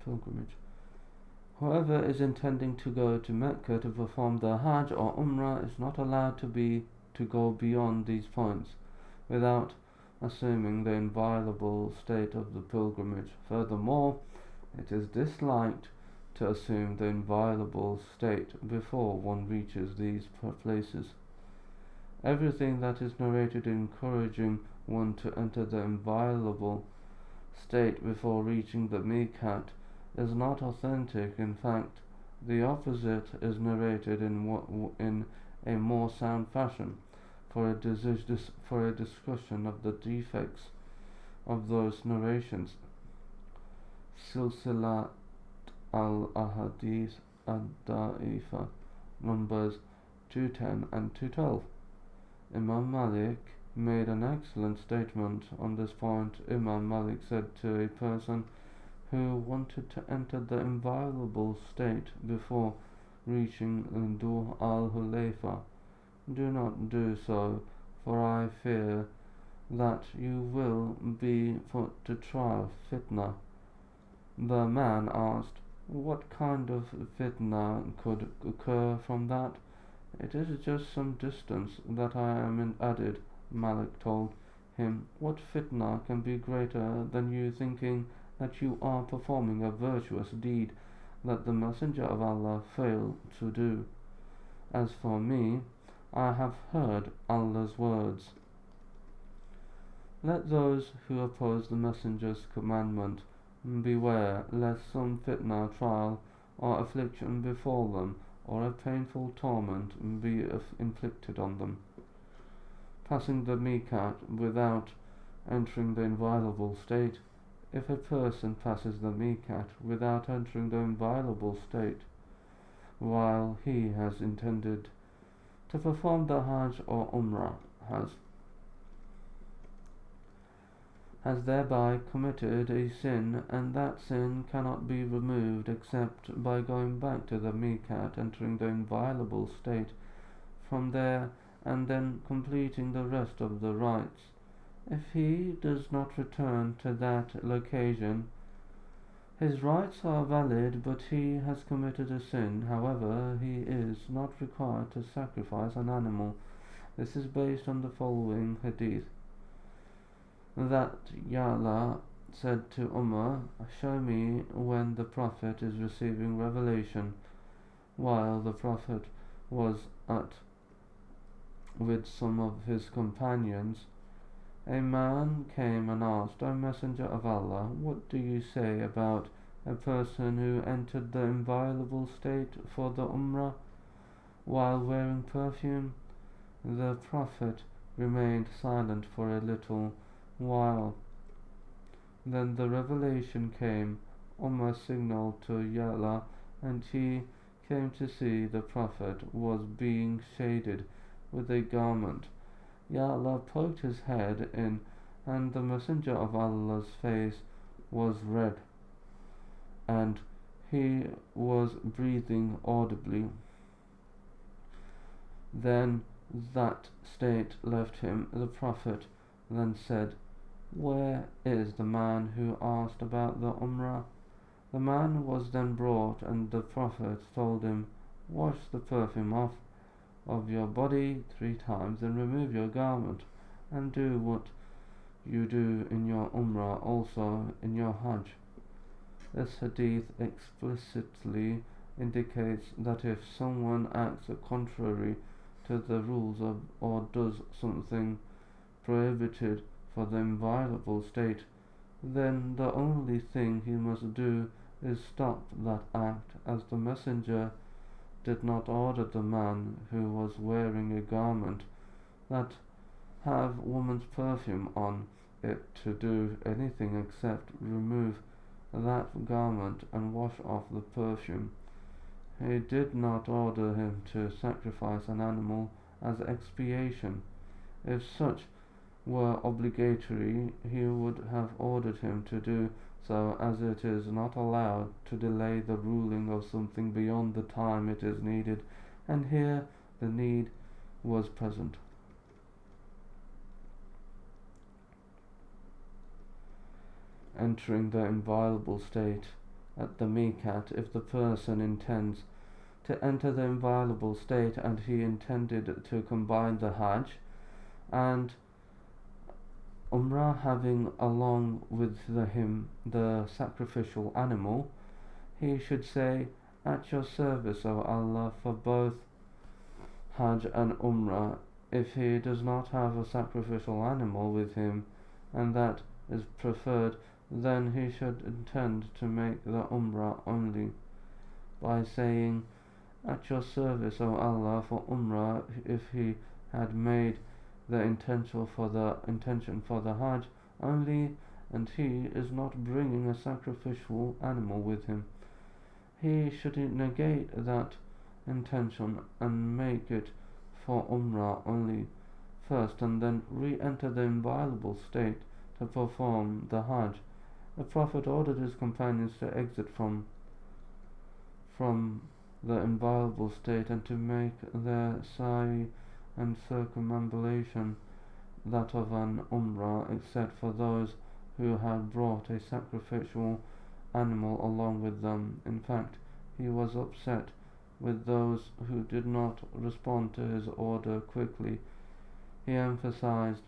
pilgrimage. Whoever is intending to go to Mecca to perform the Hajj or Umrah is not allowed to go beyond these points without assuming the inviolable state of the pilgrimage. Furthermore, it is disliked to assume the inviolable state before one reaches these places. Everything that is narrated encouraging one to enter the inviolable state before reaching the miqat is not authentic. In fact, the opposite is narrated in a more sound fashion for a discussion of the defects of those narrations. Silsilat al-Ahadith ad-Da'ifa, numbers 210 and 212. Imam Malik made an excellent statement on this point. Imam Malik said to a person who wanted to enter the inviolable state before reaching Dhu al-Hulayfa, "Do not do so, for I fear that you will be put to trial, fitna." The man asked, "What kind of fitna could occur from that?" "It is just some distance that I am in added." Malik told him, "What fitna can be greater than you thinking that you are performing a virtuous deed that the Messenger of Allah failed to do? As for me, I have heard Allah's words, 'Let those who oppose the Messenger's commandment beware lest some fitna, trial, or affliction befall them, or a painful torment be inflicted on them.'" Passing the miqat without entering the inviolable state. If a person passes the miqat without entering the inviolable state, while he has intended to perform the Hajj or Umrah, has thereby committed a sin, and that sin cannot be removed except by going back to the miqat, entering the inviolable state from there, and then completing the rest of the rites. If he does not return to that location, his rites are valid, but he has committed a sin. However, he is not required to sacrifice an animal. This is based on the following hadith: that Ya'la said to Umar, "Show me when the Prophet is receiving revelation." While the Prophet was with some of his companions, a man came and asked, "O Messenger of Allah, what do you say about a person who entered the inviolable state for the Umrah while wearing perfume?" The Prophet remained silent for a little while. Then the revelation came. Umar signaled to Ya'la, and he came to see the Prophet was being shaded with a garment. Ya'la poked his head in, and the Messenger of Allah's face was red, and he was breathing audibly. Then that state left him. The Prophet then said, "Where is the man who asked about the Umrah?" The man was then brought, and the Prophet told him, "Wash the perfume off of your body 3 times, and remove your garment, and do what you do in your Umrah also in your Hajj." This hadith explicitly indicates that if someone acts contrary to the rules or does something prohibited for the inviolable state, then the only thing he must do is stop that act, as the Messenger did not order the man who was wearing a garment that have woman's perfume on it to do anything except remove that garment and wash off the perfume. He did not order him to sacrifice an animal as expiation. If such were obligatory, he would have ordered him to do so, as it is not allowed to delay the ruling of something beyond the time it is needed, and here the need was present. Entering the inviolable state. at the miqat if the person intends to enter the inviolable state and he intended to combine the Hajj and Umrah, having along with him the sacrificial animal, he should say, "At your service, O Allah, for both Hajj and Umrah." If he does not have a sacrificial animal with him, and that is preferred, then he should intend to make the Umrah only by saying, "At your service, O Allah," for Umrah. If he had made the intention for the Hajj only, and he is not bringing a sacrificial animal with him, he should negate that intention and make it for Umrah only first, and then re-enter the inviolable state to perform the Hajj. The Prophet ordered his companions to exit from the inviolable state and to make their sa'i and circumambulation that of an Umrah, except for those who had brought a sacrificial animal along with them. In fact, he was upset with those who did not respond to his order quickly. He emphasized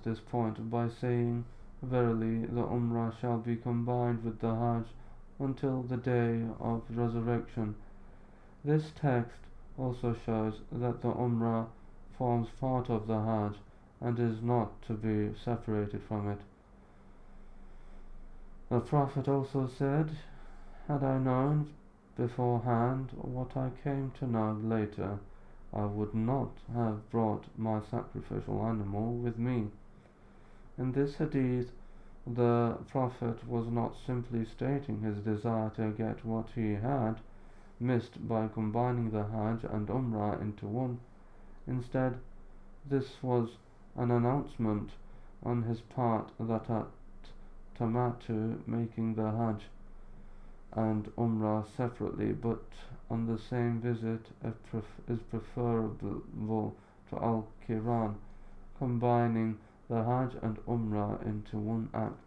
this point by saying, "Verily, the Umrah shall be combined with the Hajj until the day of resurrection." This text also shows that the Umrah forms part of the Hajj and is not to be separated from it. The Prophet also said, "Had I known beforehand what I came to know later, I would not have brought my sacrificial animal with me." In this hadith, the Prophet was not simply stating his desire to get what he had missed by combining the Hajj and Umrah into one. Instead, this was an announcement on his part that at Tamattu, making the Hajj and Umrah separately but on the same visit is preferable to Al-Qiran, combining the Hajj and Umrah into one act.